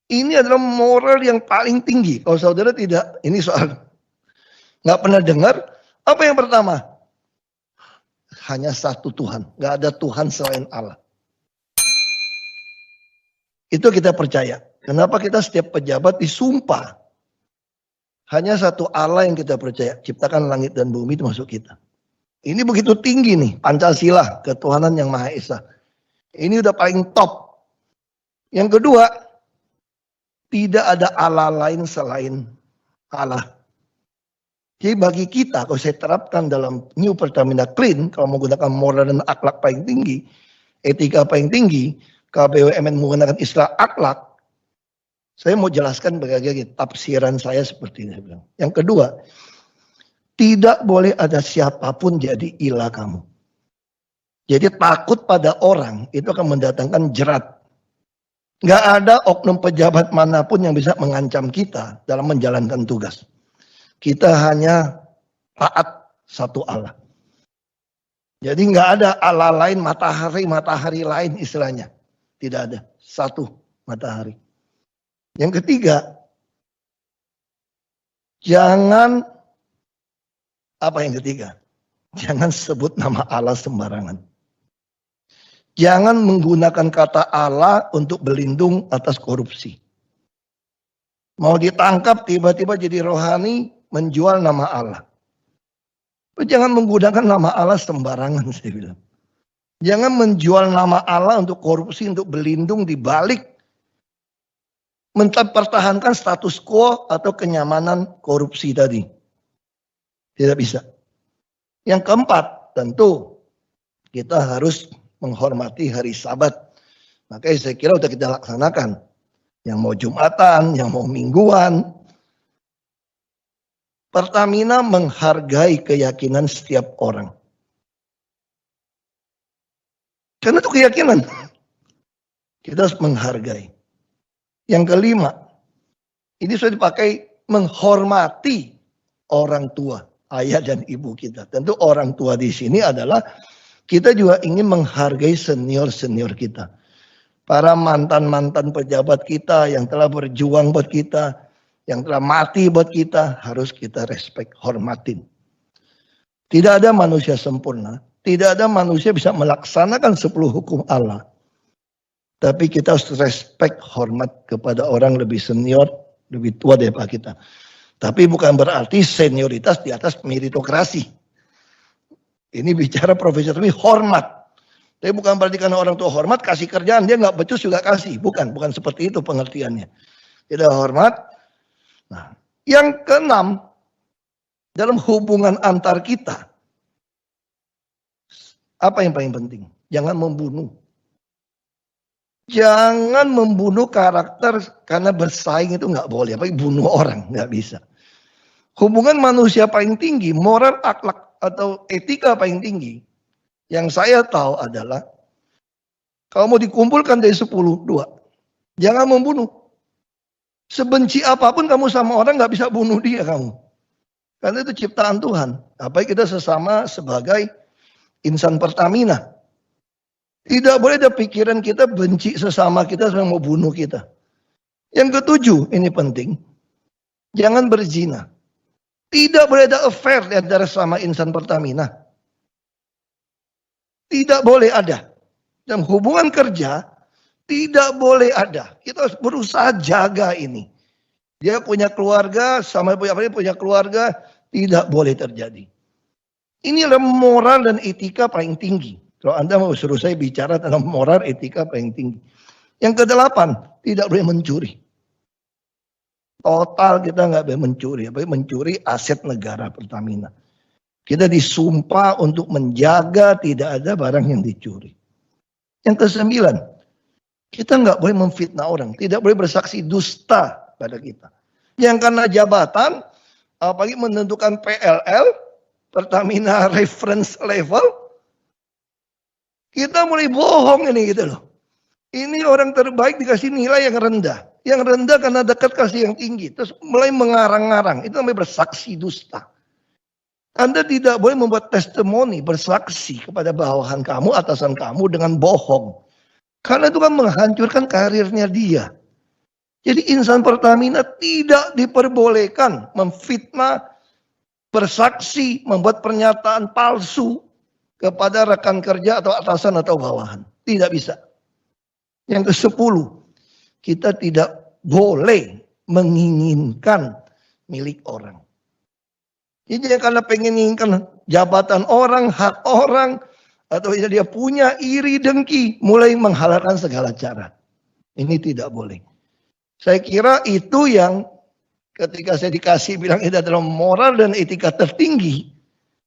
Ini adalah moral yang paling tinggi. Kalau saudara tidak, ini soal nggak pernah dengar. Apa yang pertama? Hanya satu Tuhan, nggak ada Tuhan selain Allah. Itu kita percaya. Kenapa kita setiap pejabat disumpah? Hanya satu Allah yang kita percaya. Ciptakan langit dan bumi itu masuk kita. Ini begitu tinggi nih, Pancasila, ketuhanan yang Maha Esa. Ini udah paling top. Yang kedua, tidak ada Allah lain selain Allah. Jadi bagi kita, kalau saya terapkan dalam New Pertamina Clean, kalau menggunakan moral dan akhlak paling tinggi, etika paling tinggi, KBUMN menggunakan istilah akhlak, saya mau jelaskan bagaimana tafsiran saya seperti ini. Yang kedua, tidak boleh ada siapapun jadi ilah kamu. Jadi takut pada orang itu akan mendatangkan jerat. Nggak ada oknum pejabat manapun yang bisa mengancam kita dalam menjalankan tugas. Kita hanya taat satu Allah. Jadi nggak ada Allah lain, matahari lain istilahnya. Tidak ada, satu matahari. Yang ketiga, jangan, apa yang ketiga? Jangan sebut nama Allah sembarangan. Jangan menggunakan kata Allah untuk berlindung atas korupsi. Mau ditangkap tiba-tiba jadi rohani, menjual nama Allah. Jangan menggunakan nama Allah sembarangan, saya bilang. Jangan menjual nama Allah untuk korupsi, untuk berlindung di balik mempertahankan status quo atau kenyamanan korupsi tadi. Tidak bisa. Yang keempat, tentu kita harus menghormati hari Sabat. Makanya saya kira sudah kita laksanakan. Yang mau Jumatan, yang mau mingguan. Pertamina menghargai keyakinan setiap orang. Karena itu keyakinan. Kita harus menghargai. Yang kelima, ini sudah dipakai menghormati orang tua, ayah dan ibu kita. Tentu orang tua di sini adalah kita juga ingin menghargai senior-senior kita. Para mantan-mantan pejabat kita yang telah berjuang buat kita, yang telah mati buat kita, harus kita respect, hormatin. Tidak ada manusia sempurna. Tidak ada manusia bisa melaksanakan 10 hukum Allah. Tapi kita harus respect, hormat kepada orang lebih senior, lebih tua daripada kita. Tapi bukan berarti senioritas di atas meritokrasi. Ini bicara profesional, hormat. Tapi bukan berarti karena orang tua hormat, kasih kerjaan, dia nggak becus juga kasih. Bukan seperti itu pengertiannya. Tidak hormat. Nah, yang keenam, dalam hubungan antar kita, apa yang paling penting? Jangan membunuh. Jangan membunuh karakter karena bersaing itu nggak boleh. Apalagi bunuh orang, nggak bisa. Hubungan manusia paling tinggi, moral, akhlak atau etika paling tinggi, yang saya tahu adalah kalau mau dikumpulkan dari 10, 2. Jangan membunuh. Sebenci apapun kamu sama orang nggak bisa bunuh dia kamu. Karena itu ciptaan Tuhan. Apalagi kita sesama sebagai insan Pertamina. Tidak boleh ada pikiran kita benci sesama kita sampai mau bunuh kita. Yang ketujuh, ini penting. Jangan berzina. Tidak boleh ada affair di antara sama insan Pertamina. Tidak boleh ada. Dalam hubungan kerja, tidak boleh ada. Kita harus berusaha jaga ini. Dia punya keluarga, sama punya keluarga, tidak boleh terjadi. Ini adalah moral dan etika paling tinggi. Kalau Anda mau suruh saya bicara tentang moral etika paling tinggi. Yang kedelapan, tidak boleh mencuri. Total kita nggak boleh mencuri. Apalagi mencuri aset negara Pertamina. Kita disumpah untuk menjaga tidak ada barang yang dicuri. Yang kesembilan, kita nggak boleh memfitnah orang. Tidak boleh bersaksi dusta pada kita. Yang karena jabatan, apalagi menentukan PLL, Pertamina Reference Level, kita mulai bohong ini gitu loh. Ini orang terbaik dikasih nilai yang rendah. Yang rendah karena dekat kasih yang tinggi. Terus mulai mengarang-arang. Itu namanya bersaksi dusta. Anda tidak boleh membuat testimoni, bersaksi kepada bawahan kamu, atasan kamu dengan bohong. Karena itu kan menghancurkan karirnya dia. Jadi insan Pertamina tidak diperbolehkan memfitnah, bersaksi, membuat pernyataan palsu kepada rekan kerja atau atasan atau bawahan. Tidak bisa. Yang ke-10, kita tidak boleh menginginkan milik orang. Jadi karena pengen menginginkan jabatan orang, hak orang, atau dia punya iri dengki, mulai menghalalkan segala cara. Ini tidak boleh. Saya kira itu yang ketika saya dikasih bilang itu adalah moral dan etika tertinggi,